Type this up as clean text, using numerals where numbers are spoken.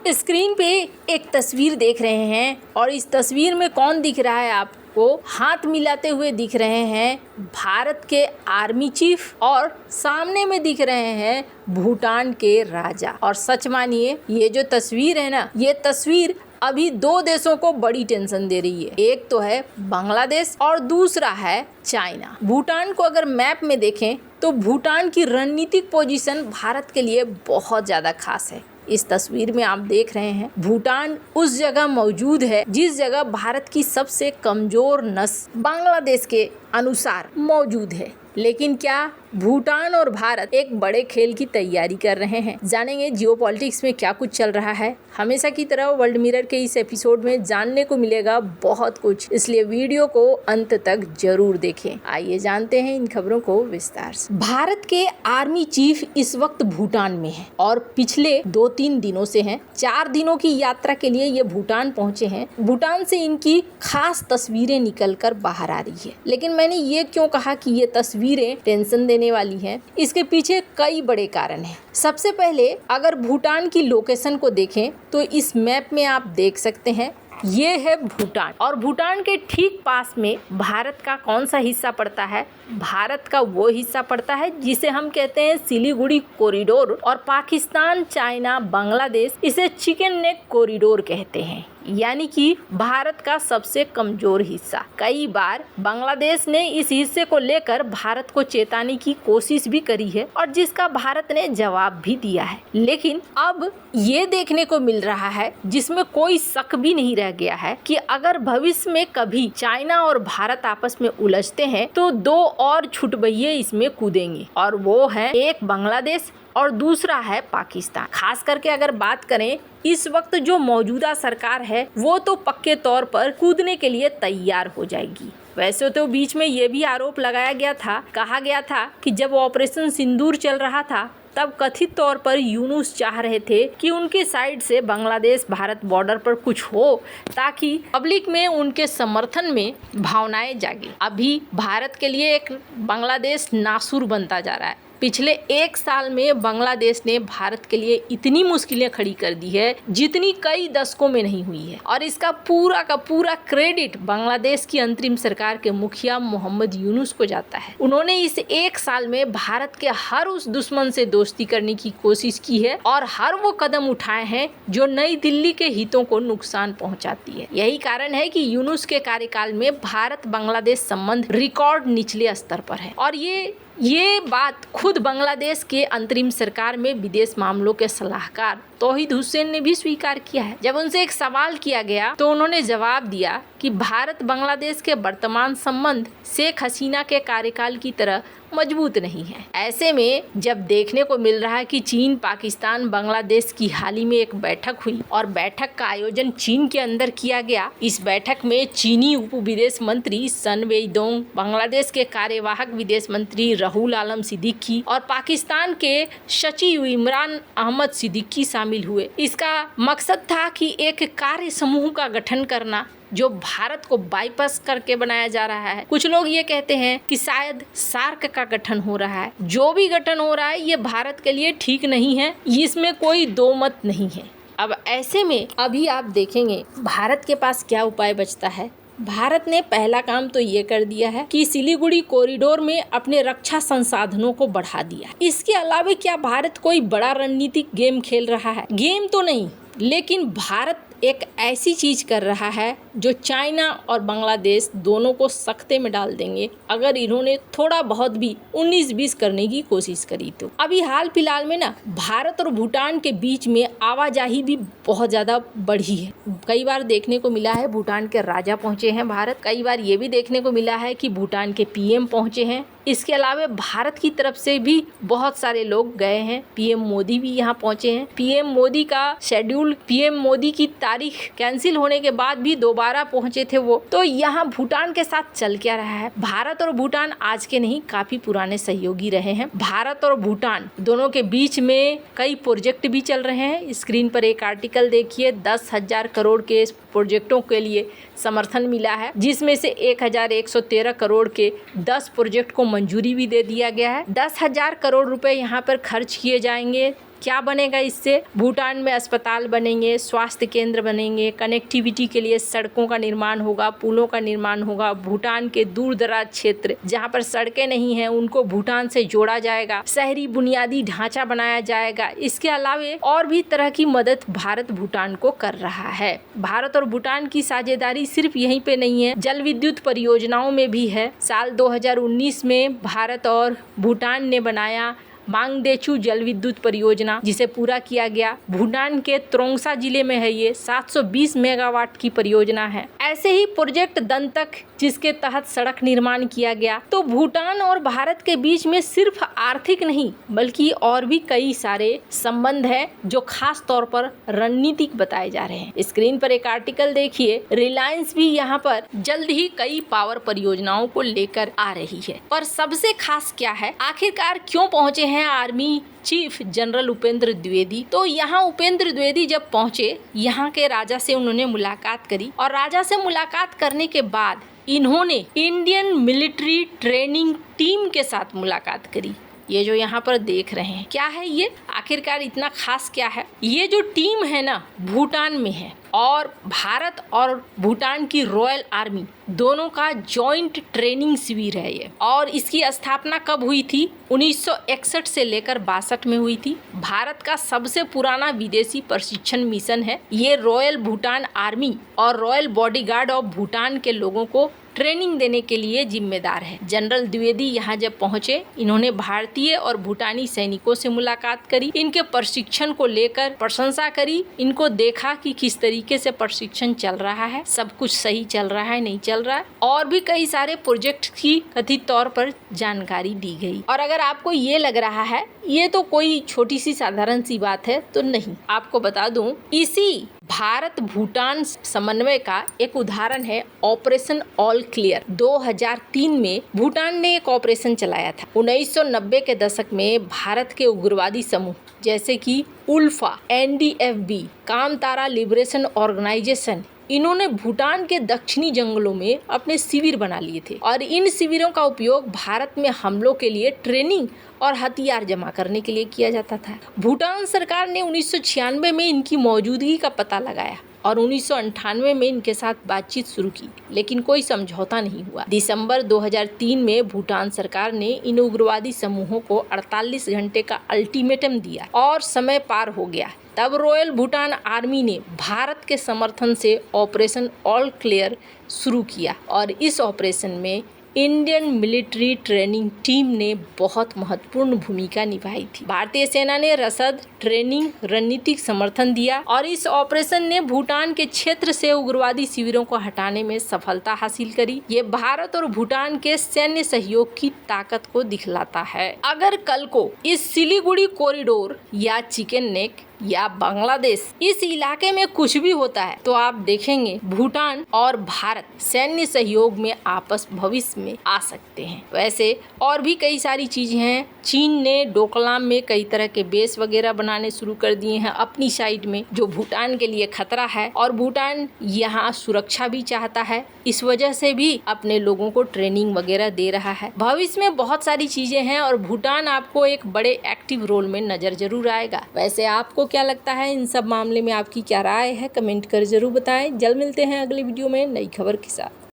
Screen पे एक तस्वीर देख रहे हैं और इस तस्वीर में कौन दिख रहा है आपको? हाथ मिलाते हुए दिख रहे हैं भारत के आर्मी चीफ और सामने में दिख रहे हैं भूटान के राजा। और सच मानिए ये जो तस्वीर है ना, ये तस्वीर अभी दो देशों को बड़ी टेंशन दे रही है। एक तो है बांग्लादेश और दूसरा है चाइना। भूटान को अगर मैप में देखें तो भूटान की रणनीतिक पोजीशन भारत के लिए बहुत ज्यादा खास है। इस तस्वीर में आप देख रहे हैं भूटान उस जगह मौजूद है जिस जगह भारत की सबसे कमजोर नस बांग्लादेश के अनुसार मौजूद है। लेकिन क्या भूटान और भारत एक बड़े खेल की तैयारी कर रहे हैं? जानेंगे जियोपॉलिटिक्स में क्या कुछ चल रहा है। हमेशा की तरह वर्ल्ड मिरर के इस एपिसोड में जानने को मिलेगा बहुत कुछ, इसलिए वीडियो को अंत तक जरूर देखें। आइए जानते हैं इन खबरों को विस्तार से। भारत के आर्मी चीफ इस वक्त भूटान में है और पिछले 2-3 दिनों से हैं। 4 दिनों की यात्रा के लिए ये भूटान पहुंचे हैं। भूटान से इनकी खास तस्वीरें निकल कर बाहर आ रही है। लेकिन मैंने ये क्यों कहा कि ये तस्वीरें टेंशन देने वाली हैं? इसके पीछे कई बड़े कारण हैं। सबसे पहले अगर भूटान की लोकेशन को देखें तो इस मैप में आप देख सकते हैं ये है भूटान और भूटान के ठीक पास में भारत का कौन सा हिस्सा पड़ता है? भारत का वो हिस्सा पड़ता है जिसे हम कहते हैं सिलीगुड़ी कॉरिडोर और पाकिस्तान, चाइना, बांग्लादेश इसे चिकन नेक कॉरिडोर कहते हैं, यानी कि भारत का सबसे कमजोर हिस्सा। कई बार बांग्लादेश ने इस हिस्से को लेकर भारत को चेताने की कोशिश भी करी है और जिसका भारत ने जवाब भी दिया है। लेकिन अब ये देखने को मिल रहा है जिसमें कोई शक भी नहीं रह गया है कि अगर भविष्य में कभी चाइना और भारत आपस में उलझते हैं तो 2 और छुटभइये इसमें कूदेंगे और वो है एक बांग्लादेश और दूसरा है पाकिस्तान। खास करके अगर बात करें इस वक्त जो मौजूदा सरकार है वो तो पक्के तौर पर कूदने के लिए तैयार हो जाएगी। वैसे तो बीच में ये भी आरोप लगाया गया था, कहा गया था कि जब ऑपरेशन सिंदूर चल रहा था तब कथित तौर पर यूनुस चाह रहे थे कि उनके साइड से बांग्लादेश भारत बॉर्डर पर कुछ हो ताकि पब्लिक में उनके समर्थन में भावनाएं जागे। अभी भारत के लिए एक बांग्लादेश नासुर बनता जा रहा है। पिछले 1 साल में बांग्लादेश ने भारत के लिए इतनी मुश्किलें खड़ी कर दी है जितनी कई दशकों में नहीं हुई है और इसका पूरा का पूरा क्रेडिट बांग्लादेश की अंतरिम सरकार के मुखिया मोहम्मद यूनुस को जाता है। उन्होंने इस 1 साल में भारत के हर उस दुश्मन से दोस्ती करने की कोशिश की है और हर वो कदम उठाए हैं जो नई दिल्ली के हितों को नुकसान पहुँचाती है। यही कारण है कि यूनुस के कार्यकाल में भारत बांग्लादेश संबंध रिकॉर्ड निचले स्तर पर है और ये बात खुद बांग्लादेश के अंतरिम सरकार में विदेश मामलों के सलाहकार तौहीद हुसैन ने भी स्वीकार किया है। जब उनसे एक सवाल किया गया तो उन्होंने जवाब दिया कि भारत बांग्लादेश के वर्तमान संबंध शेख हसीना के कार्यकाल की तरह मजबूत नहीं है। ऐसे में जब देखने को मिल रहा है कि चीन, पाकिस्तान, बांग्लादेश की हाल ही में एक बैठक हुई और बैठक का आयोजन चीन के अंदर किया गया। इस बैठक में चीनी उप विदेश मंत्री सन वेइडोंग, बांग्लादेश के कार्यवाहक विदेश मंत्री राहुल आलम सिद्दीकी और पाकिस्तान के सचिव इमरान अहमद सिद्दीकी शामिल हुए। इसका मकसद था कि एक कार्य समूह का गठन करना जो भारत को बाईपास करके बनाया जा रहा है। कुछ लोग ये कहते हैं कि शायद सार्क का गठन हो रहा है। जो भी गठन हो रहा है ये भारत के लिए ठीक नहीं है, इसमें कोई दो मत नहीं है। अब ऐसे में अभी आप देखेंगे भारत के पास क्या उपाय बचता है। भारत ने पहला काम तो ये कर दिया है कि सिलीगुड़ी कॉरिडोर में अपने रक्षा संसाधनों को बढ़ा दिया। इसके अलावा क्या भारत कोई बड़ा रणनीतिक गेम खेल रहा है? गेम तो नहीं, लेकिन भारत एक ऐसी चीज कर रहा है जो चाइना और बांग्लादेश दोनों को सख्ते में डाल देंगे अगर इन्होंने थोड़ा बहुत भी 19-20 करने की कोशिश करी तो। अभी हाल फिलहाल में ना भारत और भूटान के बीच में आवाजाही भी बहुत ज्यादा बढ़ी है। कई बार देखने को मिला है भूटान के राजा पहुंचे हैं भारत, कई बार ये भी देखने को मिला है कि भूटान के पीएम पहुंचे हैं। इसके अलावा भारत की तरफ से भी बहुत सारे लोग गए हैं। पीएम मोदी भी यहाँ पहुंचे हैं। पीएम मोदी का शेड्यूल, पीएम मोदी की तारीख कैंसिल होने के बाद भी दोबारा पहुंचे थे वो। तो यहाँ भूटान के साथ चल क्या रहा है? भारत और भूटान आज के नहीं, काफी पुराने सहयोगी रहे हैं। भारत और भूटान दोनों के बीच में कई प्रोजेक्ट भी चल रहे हैं। स्क्रीन पर एक आर्टिकल देखिए, 10,000 करोड़ के प्रोजेक्टों के लिए समर्थन मिला है, जिसमें से 1,113 करोड़ के 10 प्रोजेक्ट को मंजूरी भी दे दिया गया है। 10,000 करोड़ रुपए यहाँ पर खर्च किए जाएंगे क्या बनेगा इससे? भूटान में अस्पताल बनेंगे, स्वास्थ्य केंद्र बनेंगे, कनेक्टिविटी के लिए सड़कों का निर्माण होगा, पुलों का निर्माण होगा। भूटान के दूर दराज क्षेत्र जहाँ पर सड़कें नहीं हैं उनको भूटान से जोड़ा जाएगा, शहरी बुनियादी ढांचा बनाया जाएगा। इसके अलावे और भी तरह की मदद भारत भूटान को कर रहा है। भारत और भूटान की साझेदारी सिर्फ यहीं पे नहीं है, जल विद्युत परियोजनाओं में भी है। साल 2019 में भारत और भूटान ने बनाया मांगदेचू जल विद्युत परियोजना, जिसे पूरा किया गया। भूटान के त्रोंगसा जिले में है ये, 720 मेगावाट की परियोजना है। ऐसे ही प्रोजेक्ट दंतक, जिसके तहत सड़क निर्माण किया गया। तो भूटान और भारत के बीच में सिर्फ आर्थिक नहीं बल्कि और भी कई सारे संबंध है जो खास तौर पर रणनीतिक बताए जा रहे हैं। स्क्रीन पर एक आर्टिकल देखिए, रिलायंस भी यहाँ पर जल्द ही कई पावर परियोजनाओं को लेकर आ रही है। पर सबसे खास क्या है, आखिरकार क्यों पहुंचे हैं army chief general Upendra Dwivedi? तो यहाँ उपेंद्र द्विवेदी जब पहुंचे, यहाँ के राजा से उन्होंने मुलाकात करी और राजा से मुलाकात करने के बाद इन्होंने इंडियन मिलिट्री ट्रेनिंग टीम के साथ मुलाकात करी। ये जो यहाँ पर देख रहे हैं, क्या है ये? आखिरकार इतना खास क्या है? ये जो टीम है ना, भूटान में है और भारत और भूटान की रॉयल आर्मी दोनों का जॉइंट ट्रेनिंग शिविर है ये। और इसकी स्थापना कब हुई थी? 1961 से लेकर 62 में हुई थी। भारत का सबसे पुराना विदेशी प्रशिक्षण मिशन है ये। रॉयल भूटान आर्मी और रॉयल बॉडीगार्ड ऑफ भूटान के लोगों को ट्रेनिंग देने के लिए जिम्मेदार है। जनरल द्विवेदी यहाँ जब पहुँचे, इन्होंने भारतीय और भूटानी सैनिकों से मुलाकात करी, इनके प्रशिक्षण को लेकर प्रशंसा करी, इनको देखा कि किस तरीके से प्रशिक्षण चल रहा है, सब कुछ सही चल रहा है नहीं चल रहा है, और भी कई सारे प्रोजेक्ट की कथित तौर पर जानकारी दी गई। और अगर आपको ये लग रहा है ये तो कोई छोटी सी साधारण सी बात है, तो नहीं, आपको बता दूं, इसी भारत भूटान समन्वय का एक उदाहरण है ऑपरेशन ऑल क्लियर। 2003 में भूटान ने एक ऑपरेशन चलाया था। 1990 के दशक में भारत के उग्रवादी समूह जैसे कि उल्फा, NDFB, कामतारा लिबरेशन ऑर्गेनाइजेशन, इन्होंने भूटान के दक्षिणी जंगलों में अपने शिविर बना लिए थे और इन शिविरों का उपयोग भारत में हमलों के लिए ट्रेनिंग और हथियार जमा करने के लिए किया जाता था। भूटान सरकार ने 1996 में इनकी मौजूदगी का पता लगाया और 1998 में इनके साथ बातचीत शुरू की, लेकिन कोई समझौता नहीं हुआ। दिसंबर 2003 में भूटान सरकार ने इन उग्रवादी समूहों को 48 घंटे का अल्टीमेटम दिया और समय पार हो गया। तब रॉयल भूटान आर्मी ने भारत के समर्थन से ऑपरेशन ऑल क्लियर शुरू किया और इस ऑपरेशन में इंडियन मिलिट्री ट्रेनिंग टीम ने बहुत महत्वपूर्ण भूमिका निभाई थी। भारतीय सेना ने रसद, ट्रेनिंग, रणनीतिक समर्थन दिया और इस ऑपरेशन ने भूटान के क्षेत्र से उग्रवादी शिविरों को हटाने में सफलता हासिल करी। ये भारत और भूटान के सैन्य सहयोग की ताकत को दिखलाता है। अगर कल को इस सिलीगुड़ी कॉरिडोर या चिकन नेक या बांग्लादेश इस इलाके में कुछ भी होता है तो आप देखेंगे भूटान और भारत सैन्य सहयोग में आपस भविष्य में आ सकते हैं। वैसे और भी कई सारी चीजें हैं। चीन ने डोकलाम में कई तरह के बेस वगैरह बनाने शुरू कर दिए हैं अपनी साइड में, जो भूटान के लिए खतरा है और भूटान यहाँ सुरक्षा भी चाहता है, इस वजह से भी अपने लोगों को ट्रेनिंग वगैरह दे रहा है। भविष्य में बहुत सारी चीजें हैं और भूटान आपको एक बड़े एक्टिव रोल में नजर जरूर आएगा। वैसे आपको क्या लगता है इन सब मामले में, आपकी क्या राय है? कमेंट कर जरूर बताएं। जल्द मिलते हैं अगली वीडियो में नई खबर के साथ।